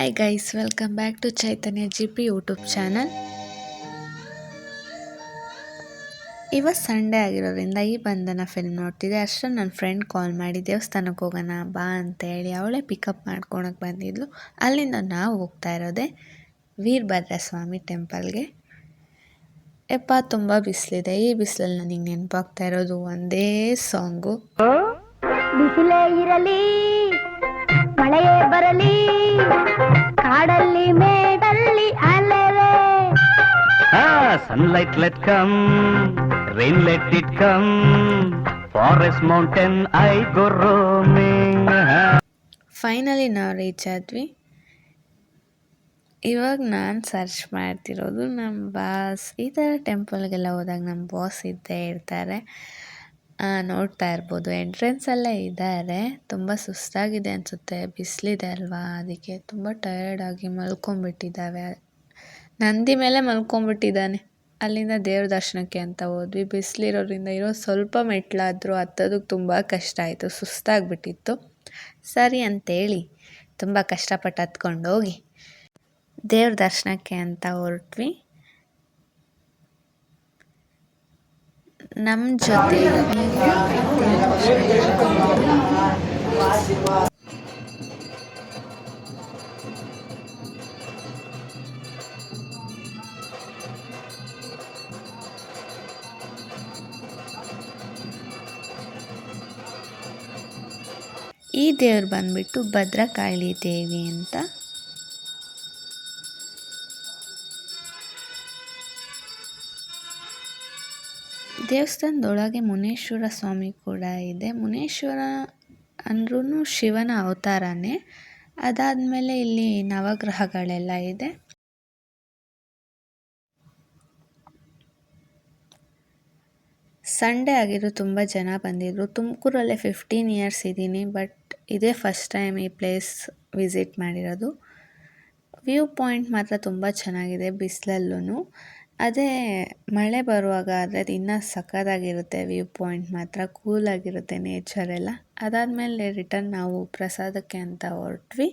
Hi guys, welcome back to Chaitanya GP YouTube channel. ಇವತ್ತು Sunday ಆಗಿರೋದ್ರಿಂದ ಈ ಬಂಧನ ಫಿಲ್ಮ್ ನೋಡ್ತಿದ್ದೆ. ಅಷ್ಟರಲ್ಲಿ ನನ್ನ ಫ್ರೆಂಡ್ ಕಾಲ್ ಮಾಡಿ ದೇವಸ್ಥಾನಕ್ಕೆ ಹೋಗೋಣ ಬಾ ಅಂತೇಳಿ ಅವಳೇ ಪಿಕಪ್ ಮಾಡ್ಕೊಳಕ್ಕೆ ಬಂದಿದ್ಲು. ಅಲ್ಲಿಂದ ನಾವು ಹೋಗ್ತಾ ಇರೋದೆ ವೀರಭದ್ರ ಸ್ವಾಮಿ ಟೆಂಪಲ್ಗೆ. ತುಂಬ ಬಿಸಿಲಿದೆ. ಈ ಬಿಸಿಲಲ್ಲಿ ನನಗೆ ನೆನಪಾಗ್ತಾ ಇರೋದು ಒಂದೇ ಸಾಂಗು, ಬಿಸಿಲೇ ಇರಲಿ ಮಳೆಯೇ ಬರಲಿ ಕಾಡಲ್ಲಿ ಮೇಡಲ್ಲಿ ಅಲೆರೆ. Sunlight let come, rain let it come, forest mountain I go roaming. Finally ನಾವು ರೀಚ್ ಆದ್ವಿ. ಇವಾಗ ನಾನು ಸರ್ಚ್ ಮಾಡ್ತಿರೋದು ನಮ್ಮ ಬಾಸ್. ಈ ಥರ ಟೆಂಪಲ್ಗೆಲ್ಲ ಹೋದಾಗ ನಮ್ಮ ಬಾಸ್ ಇದ್ದೇ ಇರ್ತಾರೆ. ನೋಡ್ತಾ ಇರ್ಬೋದು, ಎಂಟ್ರೆನ್ಸಲ್ಲೇ ಇದ್ದಾರೆ. ತುಂಬ ಸುಸ್ತಾಗಿದೆ ಅನಿಸುತ್ತೆ, ಬಿಸಿಲಿದೆ ಅಲ್ವಾ, ಅದಕ್ಕೆ ತುಂಬ ಟಯರ್ಡಾಗಿ ಮಲ್ಕೊಂಬಿಟ್ಟಿದ್ದಾವೆ. ನಂದಿ ಮೇಲೆ ಮಲ್ಕೊಂಬಿಟ್ಟಿದ್ದಾನೆ. ಅಲ್ಲಿಂದ ದೇವ್ರ ದರ್ಶನಕ್ಕೆ ಅಂತ ಹೋದ್ವಿ. ಬಿಸಿಲಿರೋದ್ರಿಂದ ಇರೋ ಸ್ವಲ್ಪ ಮೆಟ್ಲಾದರೂ ಹತ್ತೋದಕ್ಕೆ ತುಂಬ ಕಷ್ಟ ಆಯಿತು, ಸುಸ್ತಾಗಿಬಿಟ್ಟಿತ್ತು. ಸರಿ ಅಂತೇಳಿ ತುಂಬ ಕಷ್ಟಪಟ್ಟು ಹತ್ಕೊಂಡು ಹೋಗಿ ದೇವ್ರ ದರ್ಶನಕ್ಕೆ ಅಂತ ಹೊರಟ್ವಿ. ನಮ್ಮ ಜೊತೆ ಈ ದೇವ್ರು ಬಂದ್ಬಿಟ್ಟು ಭದ್ರಕಾಳಿ ದೇವಿ ಅಂತ. ದೇವಸ್ಥಾನದೊಳಗೆ ಮುನೇಶ್ವರ ಸ್ವಾಮಿ ಕೂಡ ಇದೆ. ಮುನೇಶ್ವರ ಅಂದ್ರೂ ಶಿವನ ಅವತಾರನೇ. ಅದಾದಮೇಲೆ ಇಲ್ಲಿ ನವಗ್ರಹಗಳೆಲ್ಲ ಇದೆ. ಸಂಡೇ ಆಗಿರೋ ತುಂಬ ಜನ ಬಂದಿದ್ದರು. ತುಮಕೂರಲ್ಲೇ 15 ಇಯರ್ಸ್ ಇದ್ದೀನಿ, ಬಟ್ ಇದೇ ಫಸ್ಟ್ ಟೈಮ್ ಈ ಪ್ಲೇಸ್ ವಿಸಿಟ್ ಮಾಡಿರೋದು. ವ್ಯೂ ಪಾಯಿಂಟ್ ಮಾತ್ರ ತುಂಬ ಚೆನ್ನಾಗಿದೆ ಬಿಸಿಲಲ್ಲೂ. ಅದೇ ಮಳೆ ಬರುವಾಗ ಆದರೆ ಇನ್ನೂ ಸಖತ್ತಾಗಿರುತ್ತೆ. ವ್ಯೂ ಪಾಯಿಂಟ್ ಮಾತ್ರ ಕೂಲಾಗಿರುತ್ತೆ, ನೇಚರೆಲ್ಲ. ಅದಾದಮೇಲೆ ರಿಟರ್ನ್ ನಾವು ಪ್ರಸಾದಕ್ಕೆ ಅಂತ ಹೊರಟ್ವಿ.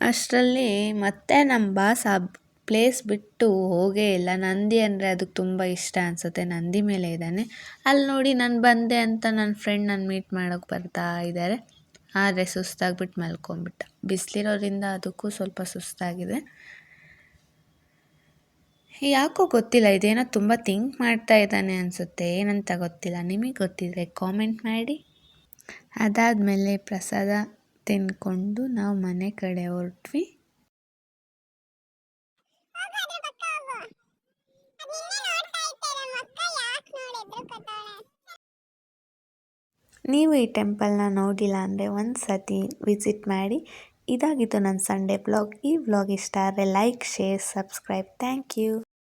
ಅಷ್ಟರಲ್ಲಿ ಮತ್ತೆ ನಮ್ಮ ಬಾಸ್ ಆ ಪ್ಲೇಸ್ ಬಿಟ್ಟು ಹೋಗೇ ಇಲ್ಲ. ನಂದಿ ಅಂದರೆ ಅದಕ್ಕೆ ತುಂಬ ಇಷ್ಟ ಅನಿಸುತ್ತೆ. ನಂದಿ ಮೇಲೆ ಇದ್ದಾನೆ. ಅಲ್ಲಿ ನೋಡಿ ನಾನು ಬಂದೆ ಅಂತ ನನ್ನ ಫ್ರೆಂಡ್ ನಾನು ಮೀಟ್ ಮಾಡೋಕ್ಕೆ ಬರ್ತಾ ಇದ್ದಾರೆ. ಆದರೆ ಸುಸ್ತಾಗ್ಬಿಟ್ಟು ಮಲ್ಕೊಂಬಿಟ್ಟ. ಬಿಸಿಲಿರೋದ್ರಿಂದ ಅದಕ್ಕೂ ಸ್ವಲ್ಪ ಸುಸ್ತಾಗಿದೆ. ಯಾಕೋ ಗೊತ್ತಿಲ್ಲ, ಇದೇನೋ ತುಂಬ ಥಿಂಕ್ ಮಾಡ್ತಾ ಇದ್ದಾನೆ ಅನಿಸುತ್ತೆ. ಏನಂತ ಗೊತ್ತಿಲ್ಲ. ನಿಮಗೆ ಗೊತ್ತಿದ್ರೆ ಕಾಮೆಂಟ್ ಮಾಡಿ. ಅದಾದಮೇಲೆ ಪ್ರಸಾದ ತಿಂದ್ಕೊಂಡು ನಾವು ಮನೆ ಕಡೆ ಹೊರಟ್ವಿ. ನೀವು ಈ ಟೆಂಪಲ್ನ ನೋಡಿಲ್ಲ ಅಂದರೆ ಒಂದು ಸತಿ ವಿಸಿಟ್ ಮಾಡಿ. ಇದಾಗಿತ್ತು ನನ್ನ ಸಂಡೇ ವ್ಲಾಗ್. ಈ ವ್ಲಾಗ್ ಇಷ್ಟ ಆದರೆ like, share, subscribe. Thank you.